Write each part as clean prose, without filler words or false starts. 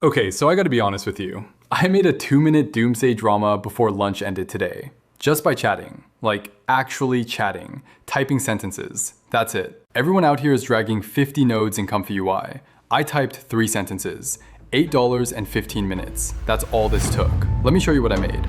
Okay, so I gotta be honest with you. I made a 2-minute doomsday drama before lunch ended today. Just by chatting. Like, actually chatting. Typing sentences. That's it. Everyone out here is dragging 50 nodes in ComfyUI. I typed 3 sentences. $8 and 15 minutes. That's all this took. Let me show you what I made.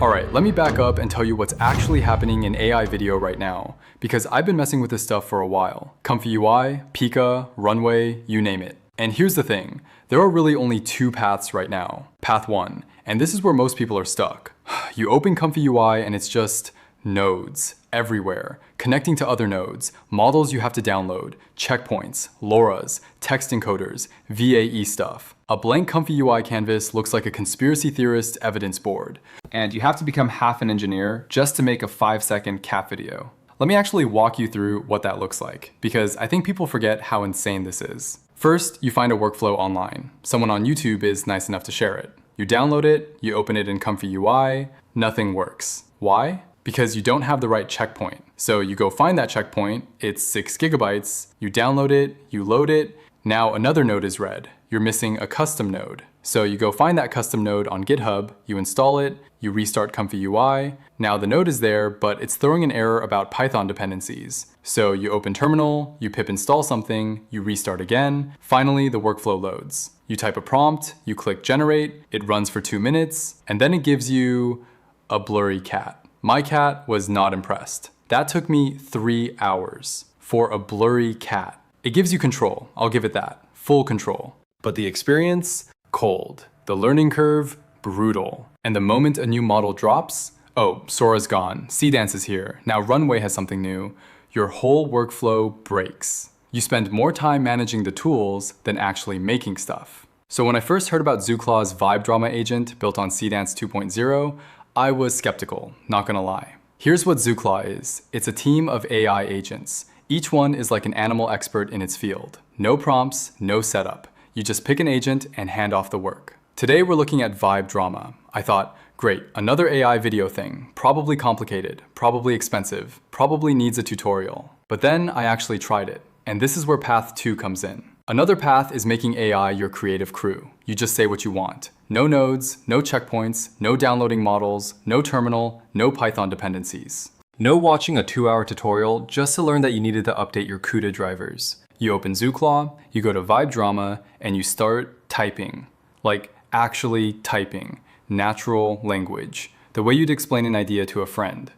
Alright, let me back up and tell you what's actually happening in AI video right now, because I've been messing with this stuff for a while. ComfyUI, Pika, Runway, you name it. And here's the thing, there are really only 2 paths right now. Path 1, and this is where most people are stuck. You open ComfyUI and it's just nodes everywhere, connecting to other nodes, models you have to download, checkpoints, LoRa's, text encoders, VAE stuff. A blank ComfyUI canvas looks like a conspiracy theorist's evidence board. And you have to become half an engineer just to make a 5-second cat video. Let me actually walk you through what that looks like, because I think people forget how insane this is. First, you find a workflow online. Someone on YouTube is nice enough to share it. You download it, you open it in ComfyUI, nothing works. Why? Because you don't have the right checkpoint. So you go find that checkpoint, it's 6 gigabytes, you download it, you load it, now another node is read. You're missing a custom node. So you go find that custom node on GitHub, you install it, you restart ComfyUI. Now the node is there, but it's throwing an error about Python dependencies. So you open terminal, you pip install something, you restart again. Finally, the workflow loads. You type a prompt, you click generate, it runs for 2 minutes, and then it gives you a blurry cat. My cat was not impressed. That took me 3 hours for a blurry cat. It gives you control, I'll give it that, full control. But the experience, cold. The learning curve, brutal. And the moment a new model drops, oh, Sora's gone, Seedance is here, now Runway has something new, your whole workflow breaks. You spend more time managing the tools than actually making stuff. So when I first heard about ZooClaw's vibe drama agent built on Seedance 2.0, I was skeptical, not gonna lie. Here's what ZooClaw is. It's a team of AI agents. Each one is like an animal expert in its field. No prompts, no setup. You just pick an agent and hand off the work. Today we're looking at vibe drama. I thought, great, another AI video thing. Probably complicated, probably expensive, probably needs a tutorial. But then I actually tried it. And this is where path 2 comes in. Another path is making AI your creative crew. You just say what you want. No nodes, no checkpoints, no downloading models, no terminal, no Python dependencies. No watching a 2-hour tutorial just to learn that you needed to update your CUDA drivers. You open ZooClaw, you go to Vibe Drama, and you start typing. Like, actually typing. Natural language. The way you'd explain an idea to a friend.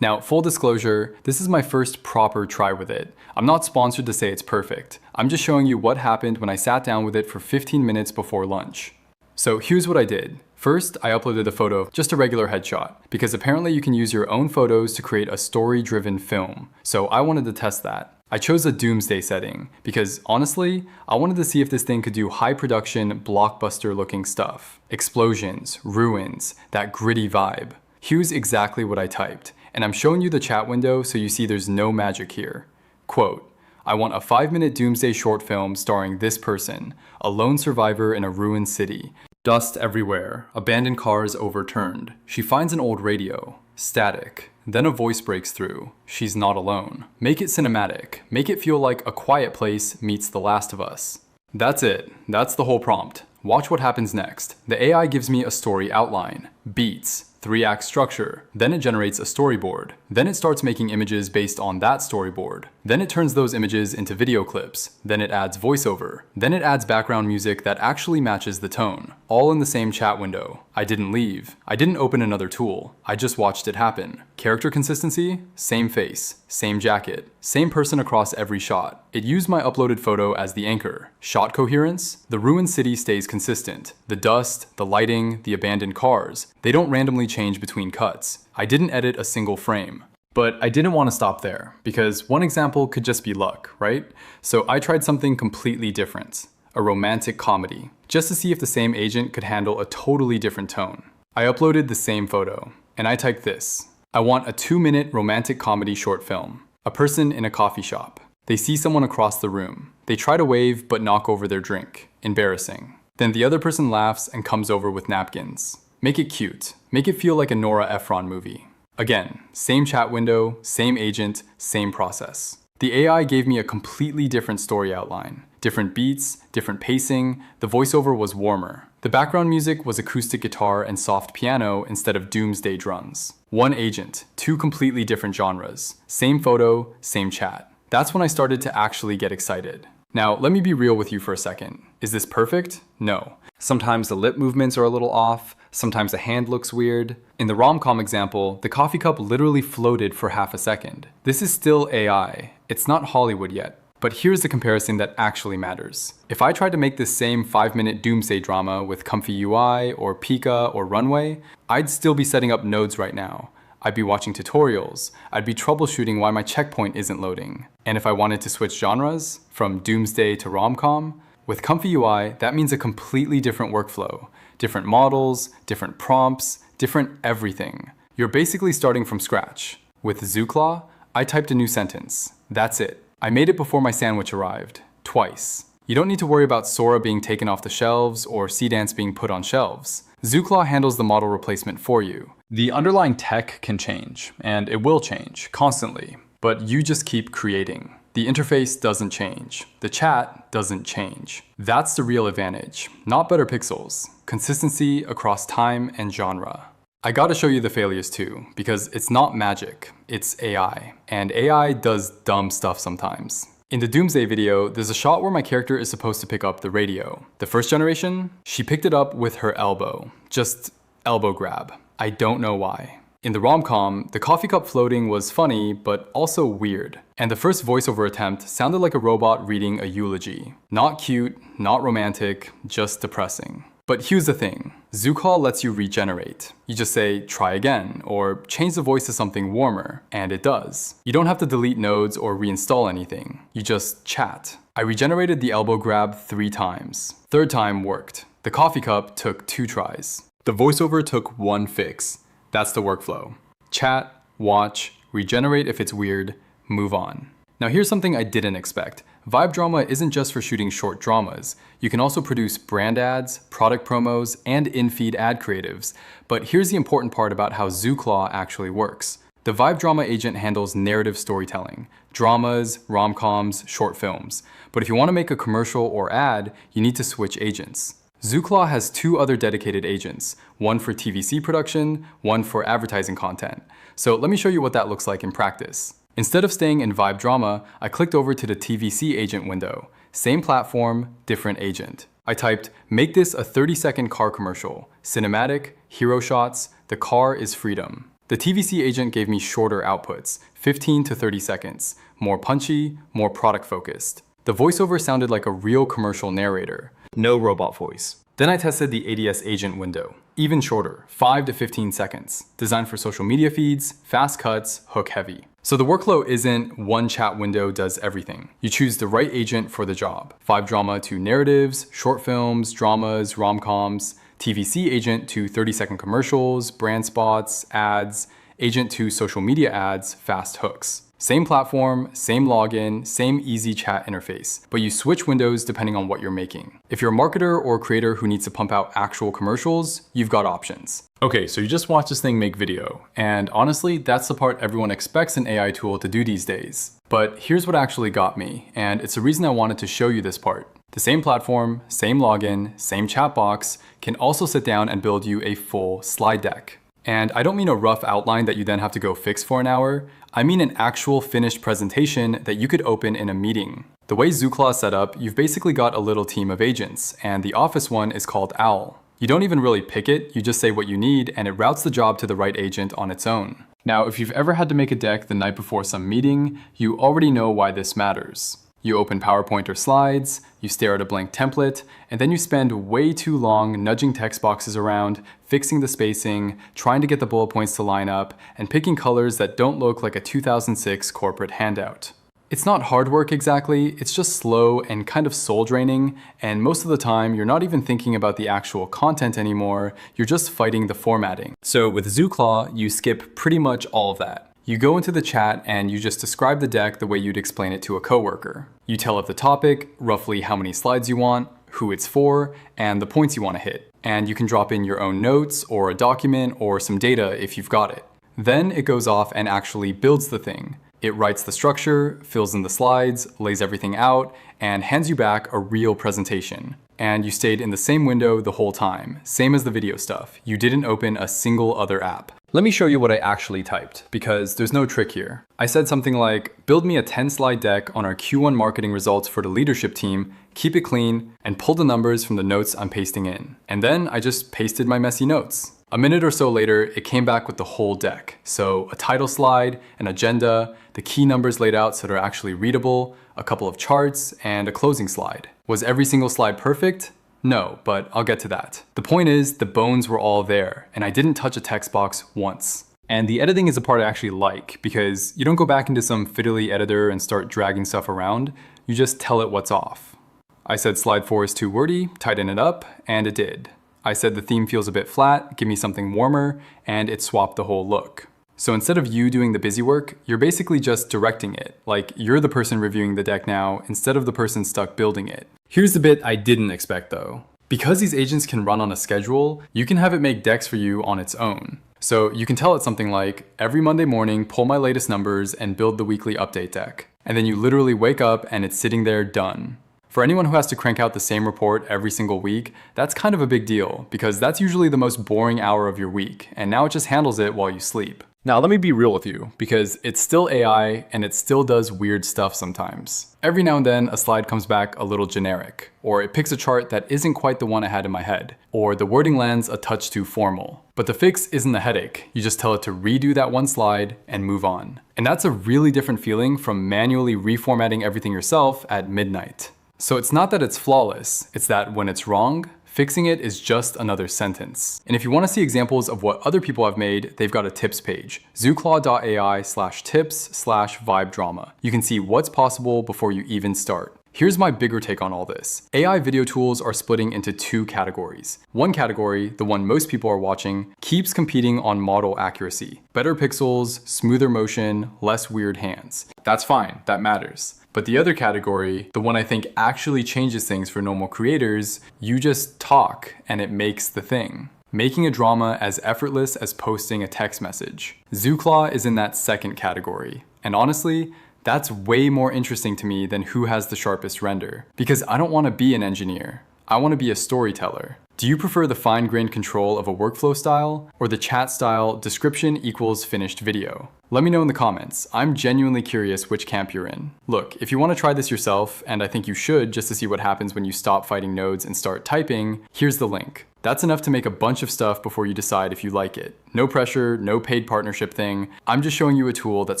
Now, full disclosure, this is my first proper try with it. I'm not sponsored to say it's perfect. I'm just showing you what happened when I sat down with it for 15 minutes before lunch. So here's what I did. First, I uploaded a photo of just a regular headshot, because apparently you can use your own photos to create a story-driven film. So I wanted to test that. I chose a doomsday setting, because honestly, I wanted to see if this thing could do high production, blockbuster looking stuff. Explosions, ruins, that gritty vibe. Here's exactly what I typed, and I'm showing you the chat window so you see there's no magic here. Quote, I want a 5-minute doomsday short film starring this person, a lone survivor in a ruined city. Dust everywhere, abandoned cars overturned. She finds an old radio, static. Then a voice breaks through. She's not alone. Make it cinematic. Make it feel like A Quiet Place meets The Last of Us. That's it. That's the whole prompt. Watch what happens next. The AI gives me a story outline, beats, 3-act structure. Then it generates a storyboard. Then it starts making images based on that storyboard. Then it turns those images into video clips. Then it adds voiceover. Then it adds background music that actually matches the tone. All in the same chat window. I didn't leave. I didn't open another tool. I just watched it happen. Character consistency? Same face. Same jacket. Same person across every shot. It used my uploaded photo as the anchor. Shot coherence? The ruined city stays consistent. The dust, the lighting, the abandoned cars. They don't randomly change between cuts. I didn't edit a single frame. But I didn't want to stop there, because one example could just be luck, right? So I tried something completely different. A romantic comedy, just to see if the same agent could handle a totally different tone. I uploaded the same photo, and I typed this. I want a 2-minute romantic comedy short film. A person in a coffee shop. They see someone across the room. They try to wave but knock over their drink. Embarrassing. Then the other person laughs and comes over with napkins. Make it cute. Make it feel like a Nora Ephron movie. Again, same chat window, same agent, same process. The AI gave me a completely different story outline. Different beats, different pacing, the voiceover was warmer. The background music was acoustic guitar and soft piano instead of doomsday drums. One agent, two completely different genres. Same photo, same chat. That's when I started to actually get excited. Now, let me be real with you for a second. Is this perfect? No. Sometimes the lip movements are a little off, sometimes the hand looks weird. In the rom-com example, the coffee cup literally floated for half a second. This is still AI. It's not Hollywood yet. But here's the comparison that actually matters. If I tried to make this same 5-minute doomsday drama with ComfyUI or Pika or Runway, I'd still be setting up nodes right now. I'd be watching tutorials. I'd be troubleshooting why my checkpoint isn't loading. And if I wanted to switch genres, from doomsday to rom-com, with ComfyUI, that means a completely different workflow. Different models, different prompts, different everything. You're basically starting from scratch. With ZooClaw, I typed a new sentence. That's it. I made it before my sandwich arrived. Twice. You don't need to worry about Sora being taken off the shelves or Seedance being put on shelves. ZooClaw handles the model replacement for you. The underlying tech can change, and it will change constantly, but you just keep creating. The interface doesn't change. The chat doesn't change. That's the real advantage, not better pixels. Consistency across time and genre. I gotta show you the failures too, because it's not magic, it's AI. And AI does dumb stuff sometimes. In the Doomsday video, there's a shot where my character is supposed to pick up the radio. The first generation, she picked it up with her elbow. Just elbow grab. I don't know why. In the rom-com, the coffee cup floating was funny, but also weird. And the first voiceover attempt sounded like a robot reading a eulogy. Not cute, not romantic, just depressing. But here's the thing, ZooClaw lets you regenerate. You just say, try again, or change the voice to something warmer, and it does. You don't have to delete nodes or reinstall anything. You just chat. I regenerated the elbow grab 3 times. Third time worked. The coffee cup took 2 tries. The voiceover took 1 fix. That's the workflow. Chat, watch, regenerate if it's weird, move on. Now here's something I didn't expect. Vibe drama isn't just for shooting short dramas. You can also produce brand ads, product promos, and in-feed ad creatives. But here's the important part about how ZooClaw actually works. The Vibe Drama agent handles narrative storytelling, dramas, rom-coms, short films. But if you want to make a commercial or ad, you need to switch agents. ZooClaw has 2 other dedicated agents, one for TVC production, one for advertising content. So let me show you what that looks like in practice. Instead of staying in Vibe Drama, I clicked over to the TVC agent window. Same platform, different agent. I typed, make this a 30-second car commercial. Cinematic, hero shots, the car is freedom. The TVC agent gave me shorter outputs, 15 to 30 seconds. More punchy, more product focused. The voiceover sounded like a real commercial narrator. No robot voice. Then I tested the ADS agent window. Even shorter, 5 to 15 seconds. Designed for social media feeds, fast cuts, hook heavy. So the workflow isn't one chat window does everything. You choose the right agent for the job. Vibe drama to narratives, short films, dramas, rom-coms, TVC agent to 30-second commercials, brand spots, ads, agent to social media ads, fast hooks. Same platform, same login, same easy chat interface, but you switch windows depending on what you're making. If you're a marketer or creator who needs to pump out actual commercials, you've got options. Okay, so you just watched this thing make video, and honestly, that's the part everyone expects an AI tool to do these days. But here's what actually got me, and it's the reason I wanted to show you this part. The same platform, same login, same chat box can also sit down and build you a full slide deck. And I don't mean a rough outline that you then have to go fix for an hour. I mean an actual finished presentation that you could open in a meeting. The way ZooClaw is set up, you've basically got a little team of agents, and the office one is called Owl. You don't even really pick it, you just say what you need, and it routes the job to the right agent on its own. Now, if you've ever had to make a deck the night before some meeting, you already know why this matters. You open PowerPoint or slides, you stare at a blank template, and then you spend way too long nudging text boxes around, fixing the spacing, trying to get the bullet points to line up, and picking colors that don't look like a 2006 corporate handout. It's not hard work exactly, it's just slow and kind of soul draining, and most of the time you're not even thinking about the actual content anymore, you're just fighting the formatting. So with ZooClaw, you skip pretty much all of that. You go into the chat and you just describe the deck the way you'd explain it to a coworker. You tell it the topic, roughly how many slides you want, who it's for, and the points you want to hit. And you can drop in your own notes or a document or some data if you've got it. Then it goes off and actually builds the thing. It writes the structure, fills in the slides, lays everything out, and hands you back a real presentation. And you stayed in the same window the whole time, same as the video stuff. You didn't open a single other app. Let me show you what I actually typed, because there's no trick here. I said something like, build me a 10-slide deck on our Q1 marketing results for the leadership team, keep it clean, and pull the numbers from the notes I'm pasting in. And then I just pasted my messy notes. A minute or so later, it came back with the whole deck. So a title slide, an agenda, the key numbers laid out so they're actually readable, a couple of charts, and a closing slide. Was every single slide perfect? No, but I'll get to that. The point is, the bones were all there, and I didn't touch a text box once. And the editing is the part I actually like, because you don't go back into some fiddly editor and start dragging stuff around, you just tell it what's off. I said slide 4 is too wordy, tighten it up, and it did. I said the theme feels a bit flat, give me something warmer, and it swapped the whole look. So instead of you doing the busy work, you're basically just directing it, like you're the person reviewing the deck now instead of the person stuck building it. Here's the bit I didn't expect though. Because these agents can run on a schedule, you can have it make decks for you on its own. So you can tell it something like, every Monday morning, pull my latest numbers and build the weekly update deck. And then you literally wake up and it's sitting there done. For anyone who has to crank out the same report every single week, that's kind of a big deal, because that's usually the most boring hour of your week, and now it just handles it while you sleep. Now let me be real with you, because it's still AI and it still does weird stuff sometimes. Every now and then a slide comes back a little generic, or it picks a chart that isn't quite the one I had in my head, or the wording lands a touch too formal. But the fix isn't the headache, you just tell it to redo that one slide and move on. And that's a really different feeling from manually reformatting everything yourself at midnight. So it's not that it's flawless, it's that when it's wrong, fixing it is just another sentence. And if you want to see examples of what other people have made, they've got a tips page, ZooClaw.ai/tips/vibe drama. You can see what's possible before you even start. Here's my bigger take on all this. AI video tools are splitting into two categories. One category, the one most people are watching, keeps competing on model accuracy. Better pixels, smoother motion, less weird hands. That's fine, that matters. But the other category, the one I think actually changes things for normal creators, you just talk and it makes the thing. Making a drama as effortless as posting a text message. ZooClaw is in that second category. And honestly, that's way more interesting to me than who has the sharpest render. Because I don't want to be an engineer. I want to be a storyteller. Do you prefer the fine-grained control of a workflow style, or the chat style description equals finished video? Let me know in the comments. I'm genuinely curious which camp you're in. Look, if you want to try this yourself, and I think you should just to see what happens when you stop fighting nodes and start typing, here's the link. That's enough to make a bunch of stuff before you decide if you like it. No pressure, no paid partnership thing. I'm just showing you a tool that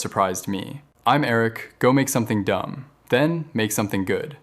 surprised me. I'm Eric, go make something dumb, then make something good.